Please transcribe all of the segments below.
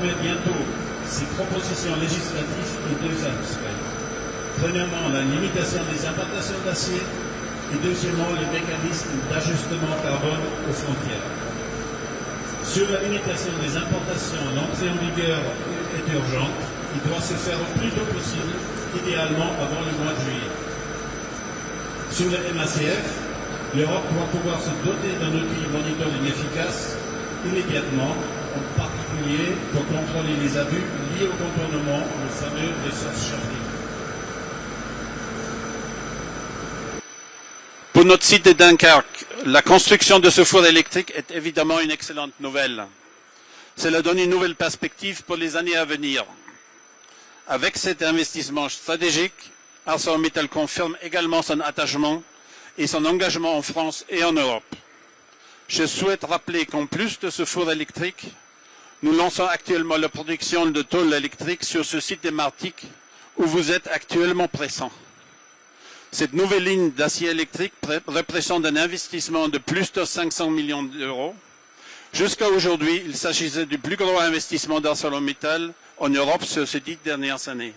soumettre bientôt ces propositions législatives en deux aspects. Premièrement, la limitation des importations d'acier et deuxièmement, les mécanismes d'ajustement carbone aux frontières. Sur la limitation des importations, l'entrée en vigueur est urgente. Il doit se faire au plus tôt possible, idéalement avant le mois de juillet. Sur le MACF, l'Europe doit pouvoir se doter d'un outil monitoring efficace immédiatement, en particulier pour contrôler les abus liés au contournement, le fameux resource shifting. Pour notre site de Dunkerque, la construction de ce four électrique est évidemment une excellente nouvelle. Cela donne une nouvelle perspective pour les années à venir. Avec cet investissement stratégique, ArcelorMittal confirme également son attachement et son engagement en France et en Europe. Je souhaite rappeler qu'en plus de ce four électrique, nous lançons actuellement la production de tôles électriques sur ce site de Martigues où vous êtes actuellement présents. Cette nouvelle ligne d'acier électrique représente un investissement de plus de 500 millions d'euros. Jusqu'à aujourd'hui, il s'agissait du plus gros investissement d'ArcelorMittal en Europe sur ces 10 dernières années.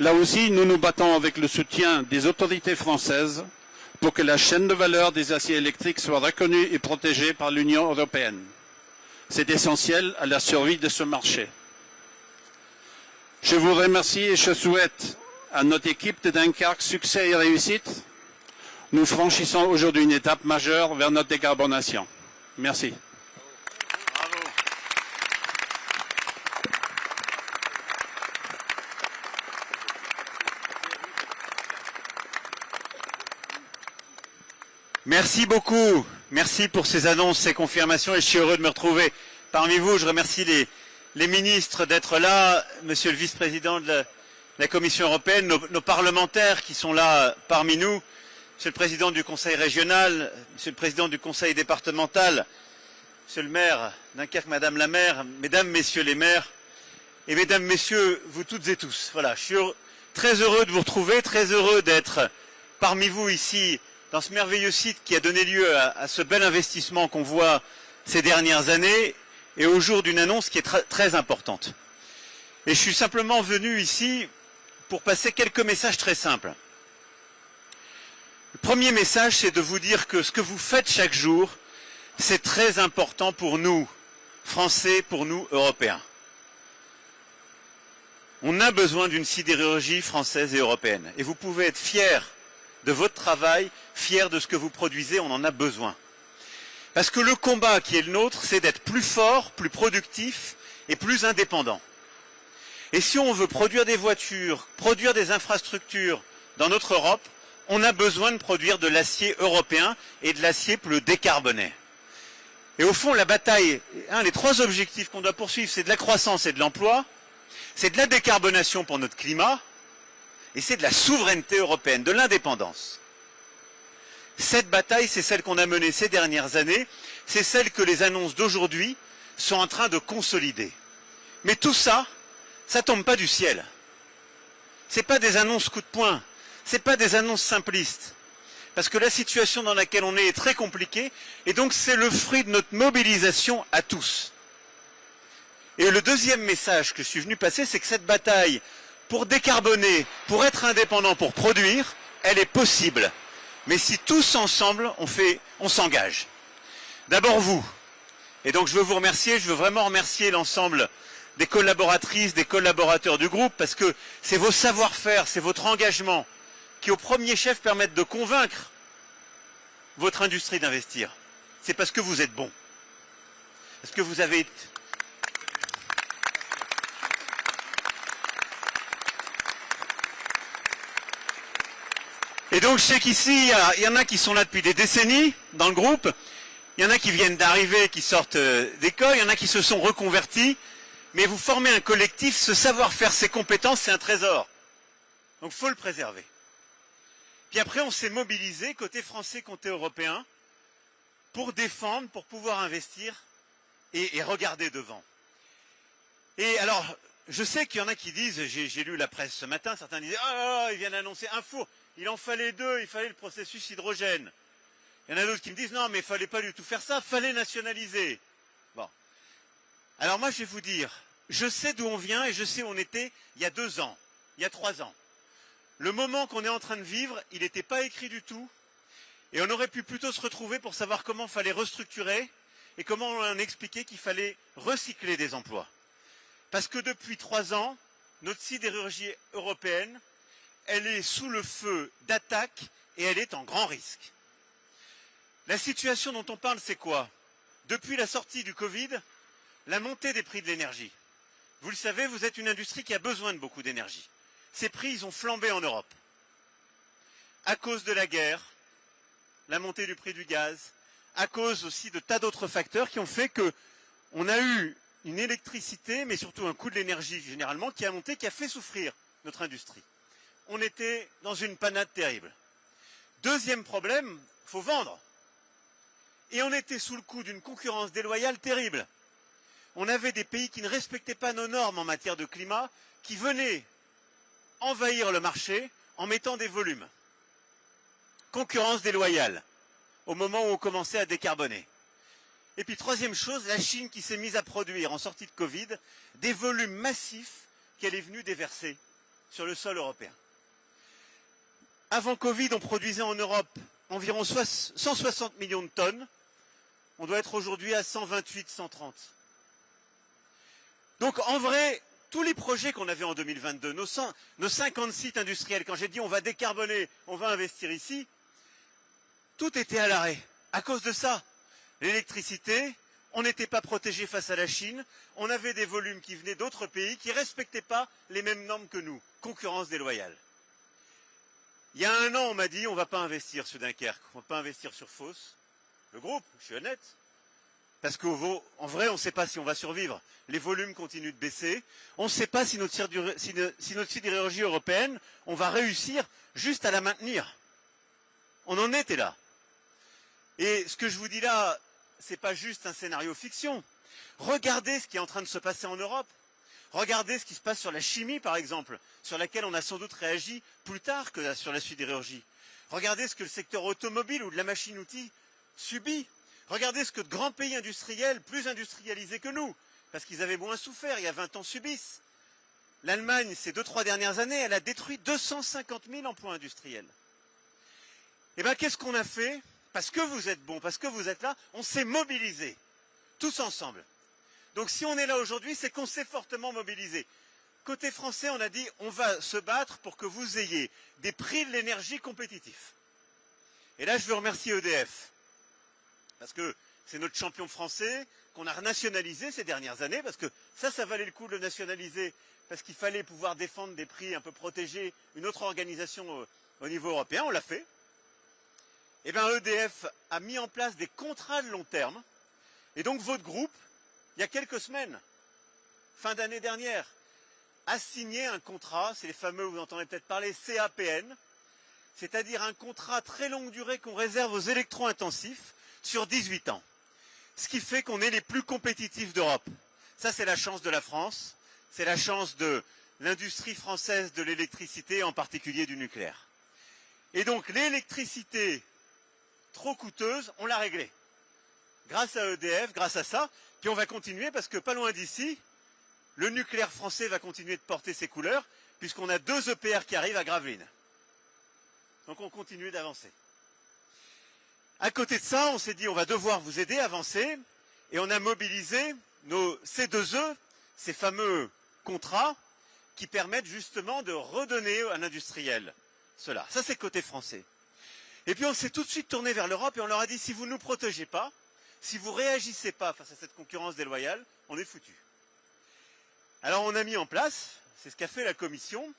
Là aussi, nous nous battons avec le soutien des autorités françaises pour que la chaîne de valeur des aciers électriques soit reconnue et protégée par l'Union européenne. C'est essentiel à la survie de ce marché. Je vous remercie et je souhaite à notre équipe de Dunkerque succès et réussite. Nous franchissons aujourd'hui une étape majeure vers notre décarbonation. Merci. Merci beaucoup. Merci pour ces annonces, ces confirmations et je suis heureux de me retrouver parmi vous. Je remercie les ministres d'être là, monsieur le vice-président de la Commission européenne, nos parlementaires qui sont là parmi nous, monsieur le président du Conseil régional, monsieur le président du Conseil départemental, monsieur le maire Dunkerque, madame la maire, mesdames, messieurs les maires et mesdames, messieurs, vous toutes et tous. Voilà, je suis très heureux de vous retrouver, très heureux d'être parmi vous ici dans ce merveilleux site qui a donné lieu à ce bel investissement qu'on voit ces dernières années et au jour d'une annonce qui est très importante. Et je suis simplement venu ici pour passer quelques messages très simples. Le premier message, c'est de vous dire que ce que vous faites chaque jour, c'est très important pour nous, Français, pour nous, Européens. On a besoin d'une sidérurgie française et européenne. Et vous pouvez être fiers de votre travail, fiers de ce que vous produisez, on en a besoin. Parce que le combat qui est le nôtre, c'est d'être plus fort, plus productif et plus indépendant. Et si on veut produire des voitures, produire des infrastructures dans notre Europe, on a besoin de produire de l'acier européen et de l'acier plus décarboné. Et au fond, la bataille, les trois objectifs qu'on doit poursuivre, c'est de la croissance et de l'emploi, c'est de la décarbonation pour notre climat, et c'est de la souveraineté européenne, de l'indépendance. Cette bataille, c'est celle qu'on a menée ces dernières années, c'est celle que les annonces d'aujourd'hui sont en train de consolider. Mais tout ça, ça tombe pas du ciel. C'est pas des annonces coup de poing, c'est pas des annonces simplistes. Parce que la situation dans laquelle on est très compliquée, et donc c'est le fruit de notre mobilisation à tous. Et le deuxième message que je suis venu passer, c'est que cette bataille, pour décarboner, pour être indépendant, pour produire, elle est possible. Mais si tous ensemble, on s'engage. D'abord vous. Et donc je veux vous remercier, je veux vraiment remercier l'ensemble des collaboratrices, des collaborateurs du groupe, parce que c'est vos savoir-faire, c'est votre engagement qui au premier chef permettent de convaincre votre industrie d'investir. C'est parce que vous êtes bons. Parce que vous avez... Et donc je sais qu'ici, il y en a qui sont là depuis des décennies dans le groupe, il y en a qui viennent d'arriver, qui sortent d'école, il y en a qui se sont reconvertis, mais vous formez un collectif, ce savoir-faire, ces compétences, c'est un trésor. Donc il faut le préserver. Puis après, on s'est mobilisé, côté français, côté européen, pour défendre, pour pouvoir investir et regarder devant. Et alors, je sais qu'il y en a qui disent, j'ai lu la presse ce matin, certains disaient « Ah, ils viennent d'annoncer un four, il en fallait deux, il fallait le processus hydrogène. » Il y en a d'autres qui me disent « Non, mais il ne fallait pas du tout faire ça, il fallait nationaliser. » Bon. Alors moi, je vais vous dire, je sais d'où on vient et je sais où on était il y a 2 ans, il y a 3 ans. Le moment qu'on est en train de vivre, il n'était pas écrit du tout. Et on aurait pu plutôt se retrouver pour savoir comment il fallait restructurer et comment on expliquait qu'il fallait recycler des emplois. Parce que depuis 3 ans, notre sidérurgie européenne, elle est sous le feu d'attaques et elle est en grand risque. La situation dont on parle, c'est quoi? Depuis la sortie du Covid, la montée des prix de l'énergie. Vous le savez, vous êtes une industrie qui a besoin de beaucoup d'énergie. Ces prix, ils ont flambé en Europe. À cause de la guerre, la montée du prix du gaz, à cause aussi de tas d'autres facteurs qui ont fait qu'on a eu une électricité, mais surtout un coût de l'énergie généralement, qui a monté, qui a fait souffrir notre industrie. On était dans une panade terrible. Deuxième problème, il faut vendre. Et on était sous le coup d'une concurrence déloyale terrible. On avait des pays qui ne respectaient pas nos normes en matière de climat, qui venaient envahir le marché en mettant des volumes. Concurrence déloyale, au moment où on commençait à décarboner. Et puis troisième chose, la Chine qui s'est mise à produire en sortie de Covid des volumes massifs qu'elle est venue déverser sur le sol européen. Avant Covid, on produisait en Europe environ 160 millions de tonnes. On doit être aujourd'hui à 128, 130. Donc en vrai, tous les projets qu'on avait en 2022, nos 50 sites industriels, quand j'ai dit on va décarboner, on va investir ici, tout était à l'arrêt. À cause de ça, l'électricité, on n'était pas protégé face à la Chine, on avait des volumes qui venaient d'autres pays qui ne respectaient pas les mêmes normes que nous. Concurrence déloyale. Il y a 1 an, on m'a dit on ne va pas investir sur Dunkerque, on ne va pas investir sur Fos. Le groupe, je suis honnête. Parce qu'en vrai, on ne sait pas si on va survivre. Les volumes continuent de baisser. On ne sait pas si notre sidérurgie européenne, on va réussir juste à la maintenir. On en était là. Et ce que je vous dis là, ce n'est pas juste un scénario fiction. Regardez ce qui est en train de se passer en Europe. Regardez ce qui se passe sur la chimie, par exemple, sur laquelle on a sans doute réagi plus tard que sur la sidérurgie. Regardez ce que le secteur automobile ou de la machine-outil subit. Regardez ce que de grands pays industriels, plus industrialisés que nous, parce qu'ils avaient moins souffert, il y a 20 ans, subissent. L'Allemagne, ces 2-3 dernières années, elle a détruit 250 000 emplois industriels. Eh bien, qu'est-ce qu'on a fait? Parce que vous êtes bons, parce que vous êtes là, on s'est mobilisés, tous ensemble. Donc si on est là aujourd'hui, c'est qu'on s'est fortement mobilisé. Côté français, on a dit, on va se battre pour que vous ayez des prix de l'énergie compétitifs. Et là, je veux remercier EDF. Parce que c'est notre champion français qu'on a renationalisé ces dernières années, parce que ça valait le coup de le nationaliser, parce qu'il fallait pouvoir défendre des prix un peu protégés, une autre organisation au niveau européen, on l'a fait. Et bien EDF a mis en place des contrats de long terme, et donc votre groupe, il y a quelques semaines, fin d'année dernière, a signé un contrat, c'est les fameux, vous entendez peut-être parler, CAPN, c'est-à-dire un contrat très longue durée qu'on réserve aux électro-intensifs, sur 18 ans. Ce qui fait qu'on est les plus compétitifs d'Europe. Ça, c'est la chance de la France, c'est la chance de l'industrie française de l'électricité, en particulier du nucléaire. Et donc, l'électricité trop coûteuse, on l'a réglée. Grâce à EDF, grâce à ça, puis on va continuer parce que pas loin d'ici, le nucléaire français va continuer de porter ses couleurs, puisqu'on a 2 EPR qui arrivent à Gravelines. Donc on continue d'avancer. À côté de ça, on s'est dit on va devoir vous aider à avancer et on a mobilisé nos C2E, ces fameux contrats qui permettent justement de redonner à l'industriel cela. Ça c'est côté français. Et puis on s'est tout de suite tourné vers l'Europe et on leur a dit si vous ne nous protégez pas, si vous ne réagissez pas face à cette concurrence déloyale, on est foutu. Alors on a mis en place, c'est ce qu'a fait la Commission,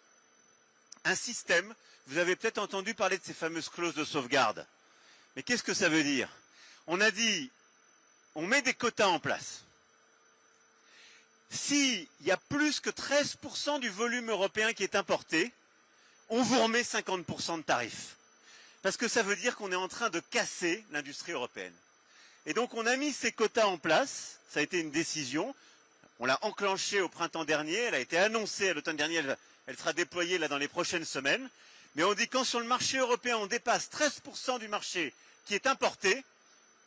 un système, vous avez peut-être entendu parler de ces fameuses clauses de sauvegarde. Mais qu'est-ce que ça veut dire? On a dit, on met des quotas en place. S'il y a plus que 13% du volume européen qui est importé, on vous remet 50% de tarifs. Parce que ça veut dire qu'on est en train de casser l'industrie européenne. Et donc on a mis ces quotas en place, ça a été une décision, on l'a enclenchée au printemps dernier, elle a été annoncée à l'automne dernier, elle sera déployée là dans les prochaines semaines. Mais on dit quand sur le marché européen on dépasse 13% du marché qui est importé,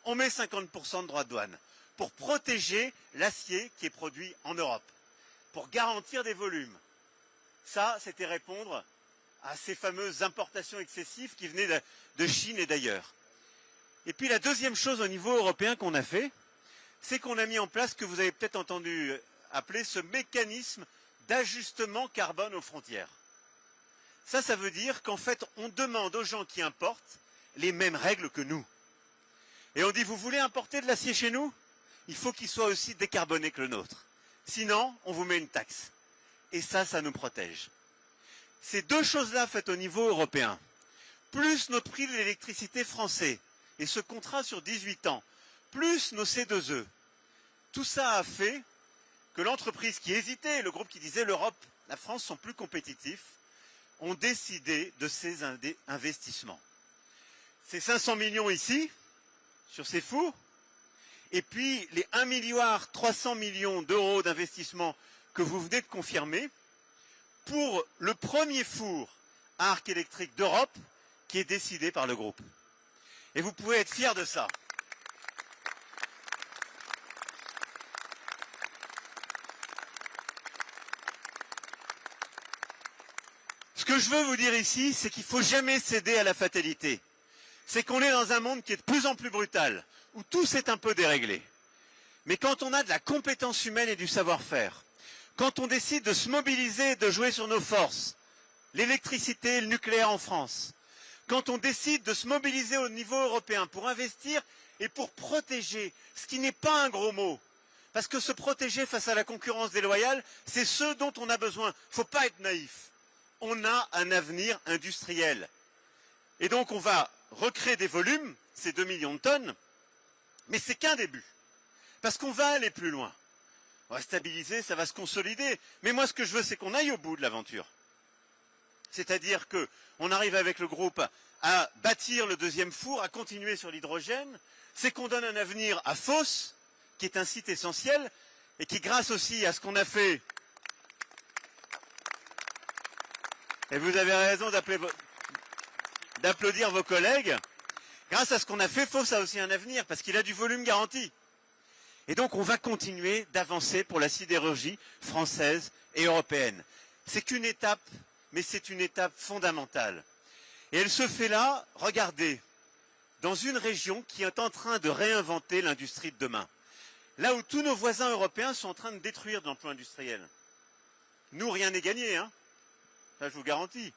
on met 50% de droits de douane. pour protéger l'acier qui est produit en Europe, pour garantir des volumes. Ça, c'était répondre à ces fameuses importations excessives qui venaient de Chine et d'ailleurs. Et puis la deuxième chose au niveau européen qu'on a fait, c'est qu'on a mis en place ce que vous avez peut-être entendu appeler ce mécanisme d'ajustement carbone aux frontières. Ça veut dire qu'en fait, on demande aux gens qui importent les mêmes règles que nous. Et on dit, vous voulez importer de l'acier chez nous? Il faut qu'il soit aussi décarboné que le nôtre. Sinon, on vous met une taxe. Et ça nous protège. Ces deux choses-là faites au niveau européen, plus notre prix de l'électricité français, et ce contrat sur 18 ans, plus nos C2E, tout ça a fait que l'entreprise qui hésitait, le groupe qui disait l'Europe, la France sont plus compétitifs, ont décidé de ces investissements. Ces 500 millions ici, sur ces fours, et puis les 1,3 milliard d'euros d'investissement que vous venez de confirmer pour le premier four à arc électrique d'Europe qui est décidé par le groupe. Et vous pouvez être fiers de ça. Ce que je veux vous dire ici, c'est qu'il ne faut jamais céder à la fatalité. C'est qu'on est dans un monde qui est de plus en plus brutal, où tout s'est un peu déréglé. Mais quand on a de la compétence humaine et du savoir-faire, quand on décide de se mobiliser, de jouer sur nos forces, l'électricité, le nucléaire en France, quand on décide de se mobiliser au niveau européen pour investir et pour protéger, ce qui n'est pas un gros mot, parce que se protéger face à la concurrence déloyale, c'est ce dont on a besoin. Il ne faut pas être naïf. On a un avenir industriel. Et donc on va recréer des volumes, ces 2 millions de tonnes, mais c'est qu'un début. Parce qu'on va aller plus loin. On va stabiliser, ça va se consolider. Mais moi, ce que je veux, c'est qu'on aille au bout de l'aventure. C'est-à-dire qu'on arrive avec le groupe à bâtir le deuxième four, à continuer sur l'hydrogène. C'est qu'on donne un avenir à Fos, qui est un site essentiel, et qui, grâce aussi à ce qu'on a fait, et vous avez raison d'applaudir vos collègues, grâce à ce qu'on a fait, Fos a aussi un avenir, parce qu'il a du volume garanti. Et donc on va continuer d'avancer pour la sidérurgie française et européenne. C'est qu'une étape, mais c'est une étape fondamentale. Et elle se fait là, regardez, dans une région qui est en train de réinventer l'industrie de demain. Là où tous nos voisins européens sont en train de détruire de l'emploi industriel. Nous, rien n'est gagné, hein. Ça, je vous garantis.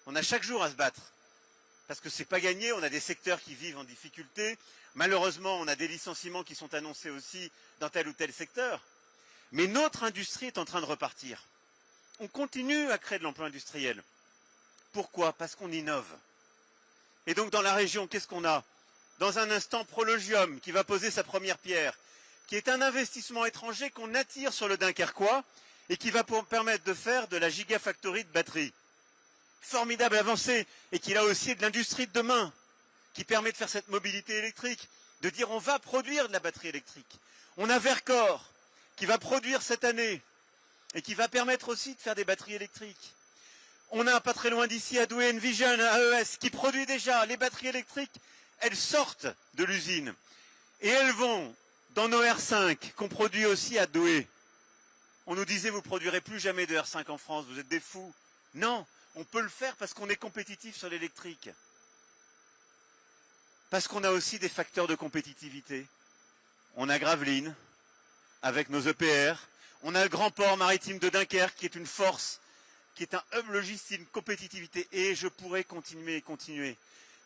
On a chaque jour à se battre. Parce que c'est pas gagné, on a des secteurs qui vivent en difficulté. Malheureusement, on a des licenciements qui sont annoncés aussi dans tel ou tel secteur. Mais notre industrie est en train de repartir. On continue à créer de l'emploi industriel. Pourquoi? Parce qu'on innove. Et donc dans la région, qu'est-ce qu'on a? Dans un instant, Prologium, qui va poser sa première pierre, qui est un investissement étranger qu'on attire sur le Dunkerquois et qui va permettre de faire de la gigafactory de batteries. Formidable avancée, et qu'il a aussi de l'industrie de demain, qui permet de faire cette mobilité électrique, de dire on va produire de la batterie électrique. On a Vercor, qui va produire cette année, et qui va permettre aussi de faire des batteries électriques. On a pas très loin d'ici à Douai Envision, AES, qui produit déjà les batteries électriques. Elles sortent de l'usine, et elles vont dans nos R5, qu'on produit aussi à Douai. On nous disait, vous ne produirez plus jamais de R5 en France, vous êtes des fous. Non, on peut le faire parce qu'on est compétitif sur l'électrique. Parce qu'on a aussi des facteurs de compétitivité. On a Gravelines, avec nos EPR. On a le grand port maritime de Dunkerque, qui est une force, qui est un hub logistique, une compétitivité. Et je pourrais continuer et continuer.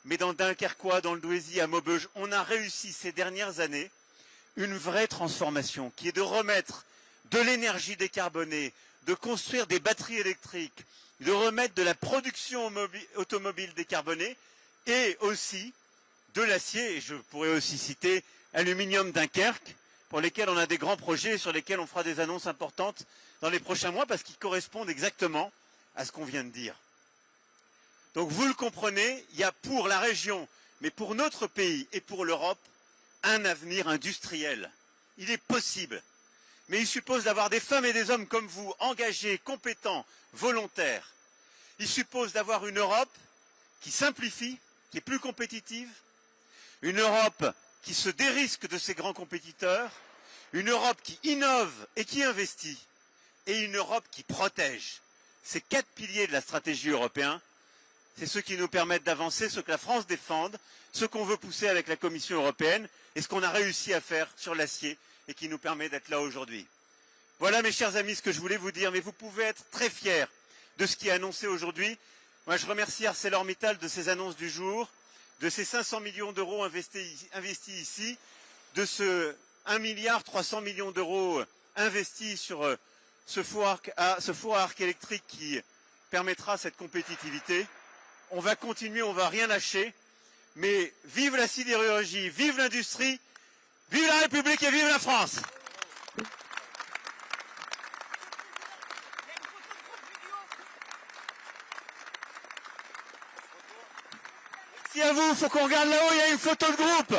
Mais dans Dunkerquois, dans le Douaisis, à Maubeuge, on a réussi ces dernières années une vraie transformation, qui est de remettre de l'énergie décarbonée, de construire des batteries électriques, de remettre de la production automobile décarbonée et aussi de l'acier, et je pourrais aussi citer Aluminium Dunkerque, pour lesquels on a des grands projets et sur lesquels on fera des annonces importantes dans les prochains mois parce qu'ils correspondent exactement à ce qu'on vient de dire. Donc vous le comprenez, il y a pour la région, mais pour notre pays et pour l'Europe, un avenir industriel. Il est possible. Mais il suppose d'avoir des femmes et des hommes comme vous, engagés, compétents, volontaires. Il suppose d'avoir une Europe qui simplifie, qui est plus compétitive, une Europe qui se dérisque de ses grands compétiteurs, Une Europe qui innove et qui investit. Et une Europe qui protège. Ces 4 piliers de la stratégie européenne, c'est ceux qui nous permettent d'avancer, ce que la France défende, ce qu'on veut pousser avec la Commission européenne et ce qu'on a réussi à faire sur l'acier et qui nous permet d'être là aujourd'hui. Voilà mes chers amis ce que je voulais vous dire, mais vous pouvez être très fiers de ce qui est annoncé aujourd'hui. Moi je remercie ArcelorMittal de ses annonces du jour, de ces 500 millions d'euros investis ici, de ce 1,3 milliard d'euros investis sur ce four à arc électrique qui permettra cette compétitivité. On va continuer, on va rien lâcher, mais vive la sidérurgie, vive l'industrie, vive la République et vive la France! Merci à vous, faut qu'on regarde là-haut, il y a une photo de groupe.